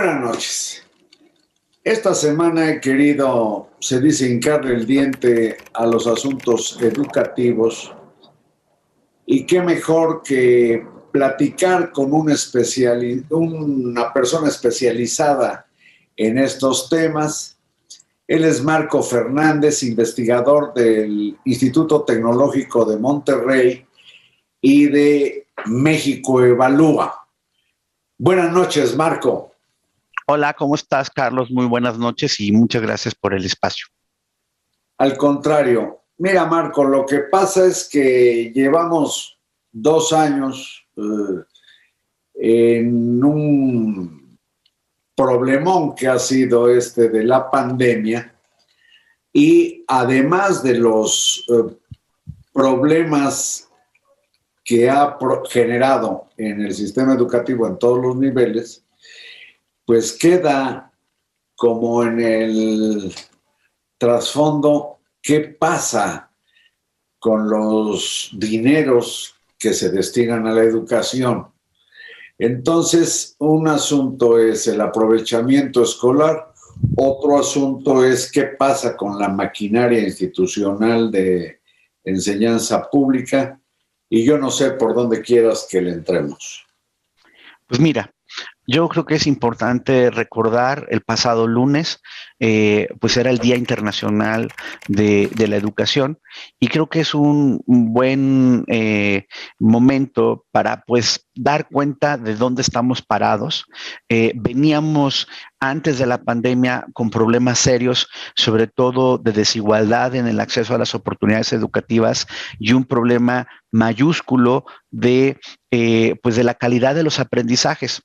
Buenas noches. Esta semana he querido, se dice, hincarle el diente a los asuntos educativos y qué mejor que platicar con una persona especializada en estos temas. Él es Marco Fernández, investigador del Instituto Tecnológico de Monterrey y de México Evalúa. Buenas noches, Marco. Hola, ¿cómo estás, Carlos? Muy buenas noches y muchas gracias por el espacio. Al contrario, mira, Marco, lo que pasa es que llevamos 2 años en un problemón que ha sido de la pandemia y además de los problemas que ha generado en el sistema educativo en todos los niveles, pues queda como en el trasfondo qué pasa con los dineros que se destinan a la educación. Entonces, un asunto es el aprovechamiento escolar, otro asunto es qué pasa con la maquinaria institucional de enseñanza pública, y yo no sé por dónde quieras que le entremos. Pues mira, yo creo que es importante recordar el pasado lunes, pues era el Día Internacional de la Educación, y creo que es un buen momento para pues dar cuenta de dónde estamos parados. Veníamos antes de la pandemia con problemas serios, sobre todo de desigualdad en el acceso a las oportunidades educativas y un problema mayúsculo pues de la calidad de los aprendizajes.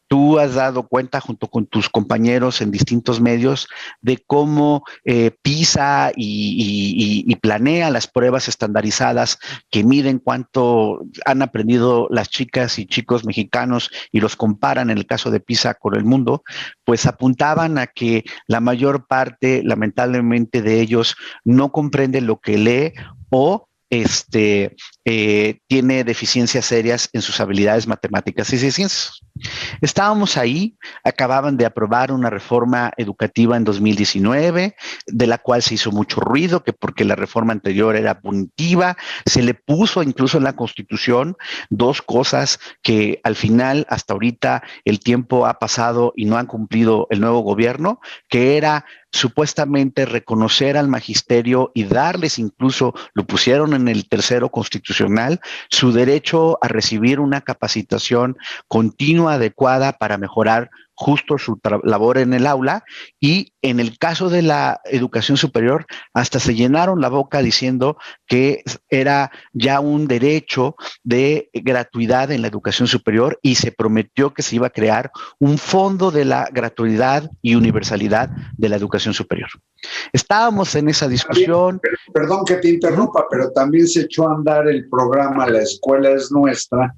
Tú has dado cuenta junto con tus compañeros en distintos medios de cómo PISA y planea las pruebas estandarizadas que miden cuánto han aprendido las chicas y chicos mexicanos y los comparan en el caso de PISA con el mundo, pues apuntaban a que la mayor parte, lamentablemente, de ellos no comprende lo que lee o tiene deficiencias serias en sus habilidades matemáticas y ciencias. Estábamos ahí, acababan de aprobar una reforma educativa en 2019, de la cual se hizo mucho ruido, que porque la reforma anterior era punitiva, se le puso incluso en la Constitución dos cosas que al final, hasta ahorita, el tiempo ha pasado y no han cumplido el nuevo gobierno, que era supuestamente reconocer al magisterio y darles incluso, lo pusieron en el tercero constitucional, su derecho a recibir una capacitación continua, adecuada para mejorar justo su labor en el aula, y en el caso de la educación superior hasta se llenaron la boca diciendo que era ya un derecho de gratuidad en la educación superior y se prometió que se iba a crear un fondo de la gratuidad y universalidad de la educación superior. Estábamos en esa discusión. Perdón que te interrumpa, pero también se echó a andar el programa La Escuela es Nuestra,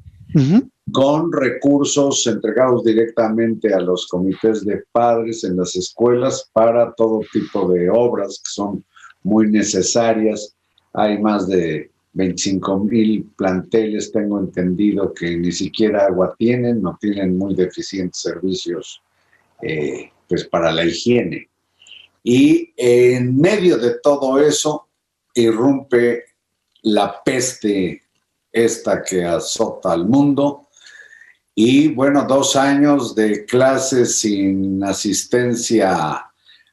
con recursos entregados directamente a los comités de padres en las escuelas para todo tipo de obras que son muy necesarias. Hay más de 25,000 planteles, tengo entendido, que ni siquiera agua tienen, no tienen, muy deficientes servicios pues para la higiene. Y en medio de todo eso irrumpe la peste esta que azota al mundo. Y bueno, 2 años de clases sin asistencia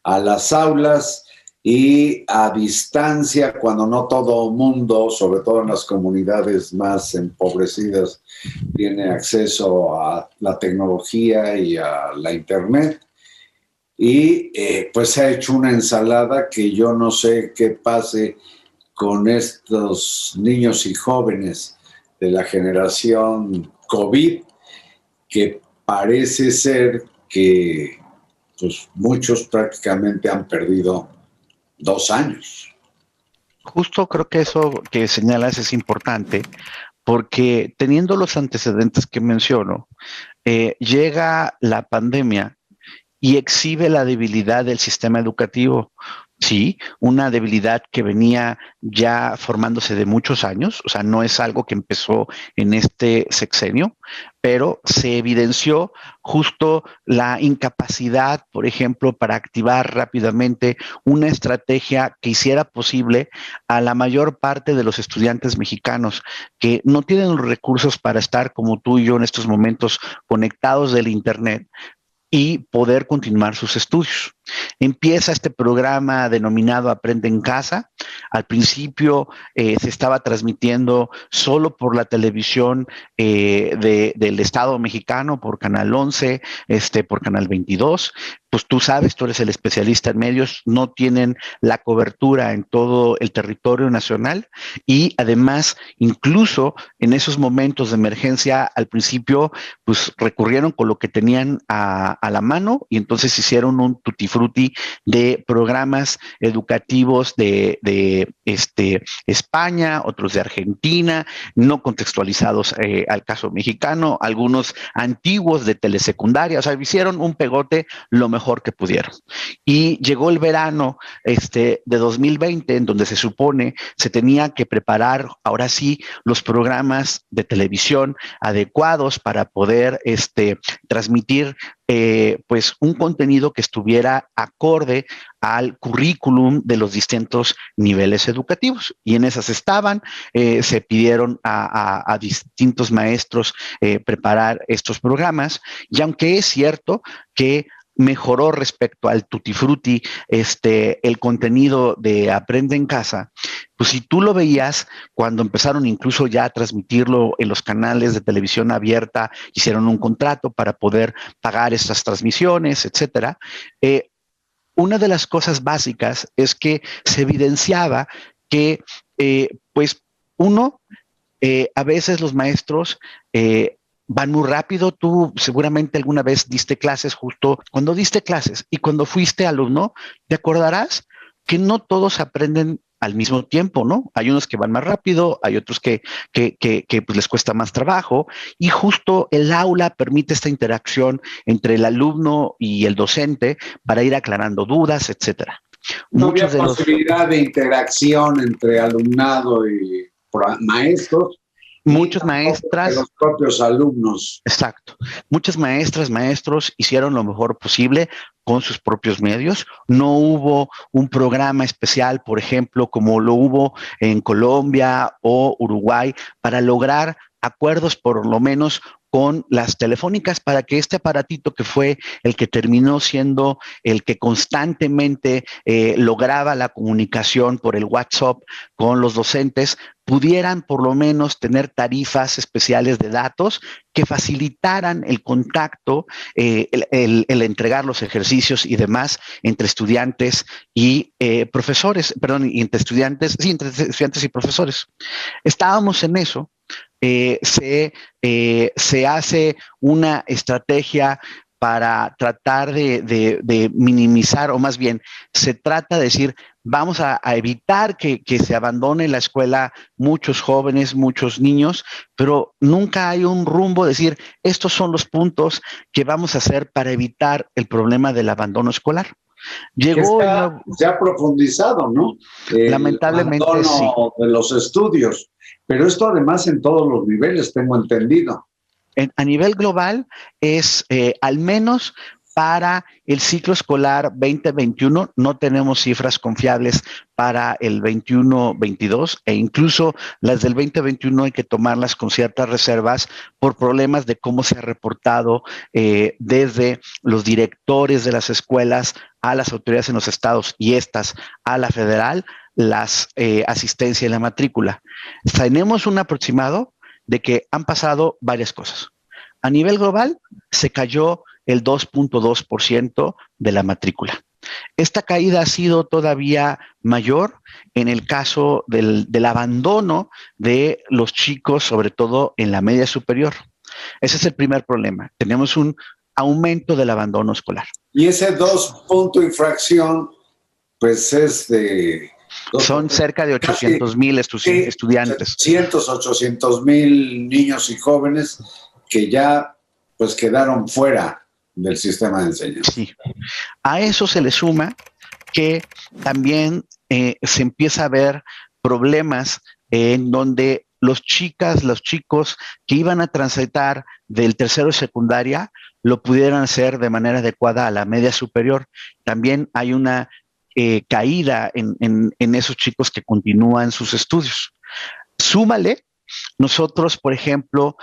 a las aulas y a distancia, cuando no todo mundo, sobre todo en las comunidades más empobrecidas, tiene acceso a la tecnología y a la internet. Y pues se ha hecho una ensalada que yo no sé qué pase con estos niños y jóvenes de la generación COVID, que parece ser que pues, muchos prácticamente han perdido 2 años. Justo creo que eso que señalas es importante, porque teniendo los antecedentes que menciono, llega la pandemia y exhibe la debilidad del sistema educativo. Sí, una debilidad que venía ya formándose de muchos años, o sea, no es algo que empezó en este sexenio, pero se evidenció justo la incapacidad, por ejemplo, para activar rápidamente una estrategia que hiciera posible a la mayor parte de los estudiantes mexicanos que no tienen los recursos para estar como tú y yo en estos momentos conectados del Internet y poder continuar sus estudios. Empieza este programa denominado Aprende en Casa. Al principio se estaba transmitiendo solo por la televisión del Estado mexicano, por Canal 11, por Canal 22. Pues tú sabes, tú eres el especialista en medios, no tienen la cobertura en todo el territorio nacional y además, incluso en esos momentos de emergencia, al principio, pues recurrieron con lo que tenían a la mano y entonces hicieron un tutti frutti de programas educativos de España, otros de Argentina, no contextualizados al caso mexicano, algunos antiguos de telesecundaria, o sea, hicieron un pegote lo mejor que pudieron. Y llegó el verano de 2020, en donde se supone se tenía que preparar ahora sí los programas de televisión adecuados para poder transmitir pues un contenido que estuviera acorde al currículum de los distintos niveles educativos. Y en esas estaban, se pidieron a distintos maestros preparar estos programas, y aunque es cierto que mejoró respecto al Tutti Frutti el contenido de Aprende en Casa, pues si tú lo veías cuando empezaron incluso ya a transmitirlo en los canales de televisión abierta, hicieron un contrato para poder pagar estas transmisiones, etcétera. Una de las cosas básicas es que se evidenciaba que, pues, a veces los maestros van muy rápido. Tú seguramente alguna vez diste clases, justo cuando diste clases y cuando fuiste alumno, te acordarás que no todos aprenden al mismo tiempo, ¿no? Hay unos que van más rápido, hay otros que pues les cuesta más trabajo, y justo el aula permite esta interacción entre el alumno y el docente para ir aclarando dudas, etcétera. No había posibilidad de interacción entre alumnado y maestros. Muchas maestras. Los propios alumnos. Exacto. Muchas maestras, maestros hicieron lo mejor posible con sus propios medios. No hubo un programa especial, por ejemplo, como lo hubo en Colombia o Uruguay, para lograr acuerdos por lo menos con las telefónicas para que este aparatito que fue el que terminó siendo el que constantemente lograba la comunicación por el WhatsApp con los docentes, pudieran por lo menos tener tarifas especiales de datos que facilitaran el contacto, el entregar los ejercicios y demás entre estudiantes y profesores, perdón, entre estudiantes y profesores. Estábamos en eso. Se hace una estrategia para tratar de minimizar, o más bien, se trata de decir, vamos a evitar que se abandone la escuela muchos jóvenes, muchos niños, pero nunca hay un rumbo, decir, estos son los puntos que vamos a hacer para evitar el problema del abandono escolar. Llegó se ha profundizado, ¿no? Lamentablemente, el abandono de los estudios. Pero esto además en todos los niveles, tengo entendido. A nivel global es al menos para el ciclo escolar 2021, no tenemos cifras confiables para el 21-22 e incluso las del 2021 hay que tomarlas con ciertas reservas por problemas de cómo se ha reportado desde los directores de las escuelas a las autoridades en los estados y estas a la federal, las asistencia y la matrícula. Tenemos un aproximado de que han pasado varias cosas. A nivel global, se cayó el 2.2% de la matrícula. Esta caída ha sido todavía mayor en el caso del abandono de los chicos, sobre todo en la media superior. Ese es el primer problema. Tenemos un aumento del abandono escolar. Y ese 2 punto y fracción, pues es de... Son cerca de 800,000 estudiantes. 800,000 niños y jóvenes que ya pues quedaron fuera del sistema de enseñanza. Sí. A eso se le suma que también se empieza a ver problemas en donde los chicos que iban a transitar del tercero de secundaria lo pudieran hacer de manera adecuada a la media superior. También hay una caída en esos chicos que continúan sus estudios. Súmale. Nosotros, por ejemplo,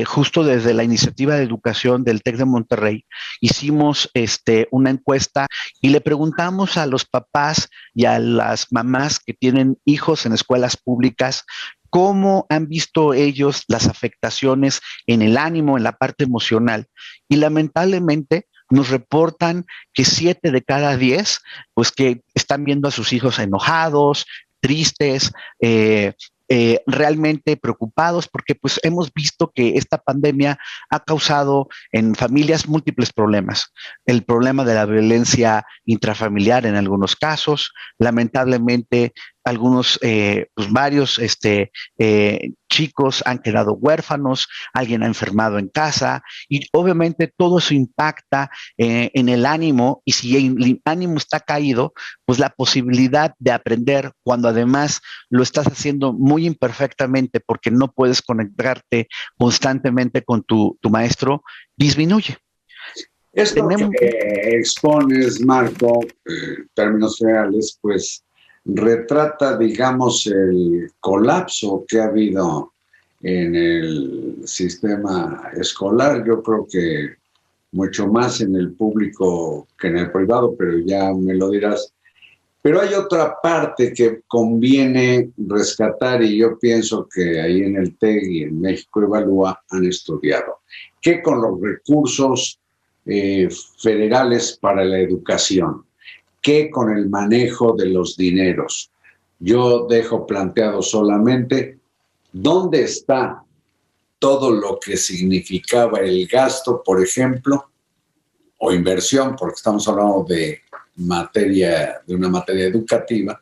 justo desde la iniciativa de educación del TEC de Monterrey, hicimos una encuesta y le preguntamos a los papás y a las mamás que tienen hijos en escuelas públicas cómo han visto ellos las afectaciones en el ánimo, en la parte emocional. Y lamentablemente nos reportan que 7 de cada 10, pues que están viendo a sus hijos enojados, tristes, realmente preocupados, porque pues hemos visto que esta pandemia ha causado en familias múltiples problemas. El problema de la violencia intrafamiliar en algunos casos, lamentablemente algunos, pues varios chicos han quedado huérfanos, alguien ha enfermado en casa y obviamente todo eso impacta en el ánimo, y si el ánimo está caído, pues la posibilidad de aprender cuando además lo estás haciendo muy imperfectamente porque no puedes conectarte constantemente con tu maestro, disminuye. Esto que expones, Marco, en términos generales, pues retrata, digamos, el colapso que ha habido en el sistema escolar. Yo creo que mucho más en el público que en el privado, pero ya me lo dirás. Pero hay otra parte que conviene rescatar, y yo pienso que ahí en el TEC y en México Evalúa han estudiado, que con los recursos federales para la educación, que con el manejo de los dineros. Yo dejo planteado solamente dónde está todo lo que significaba el gasto, por ejemplo, o inversión, porque estamos hablando de una materia educativa,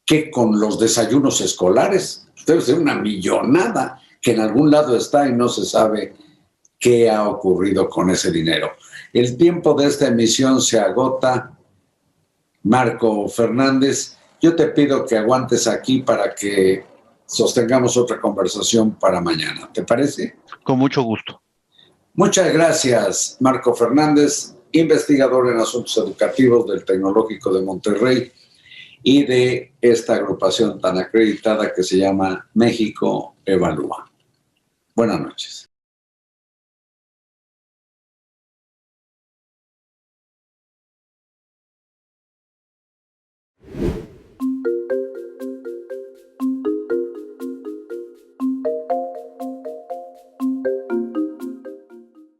que con los desayunos escolares. Debe ser una millonada que en algún lado está y no se sabe qué ha ocurrido con ese dinero. El tiempo de esta emisión se agota. Marco Fernández, yo te pido que aguantes aquí para que sostengamos otra conversación para mañana. ¿Te parece? Con mucho gusto. Muchas gracias, Marco Fernández, investigador en asuntos educativos del Tecnológico de Monterrey y de esta agrupación tan acreditada que se llama México Evalúa. Buenas noches.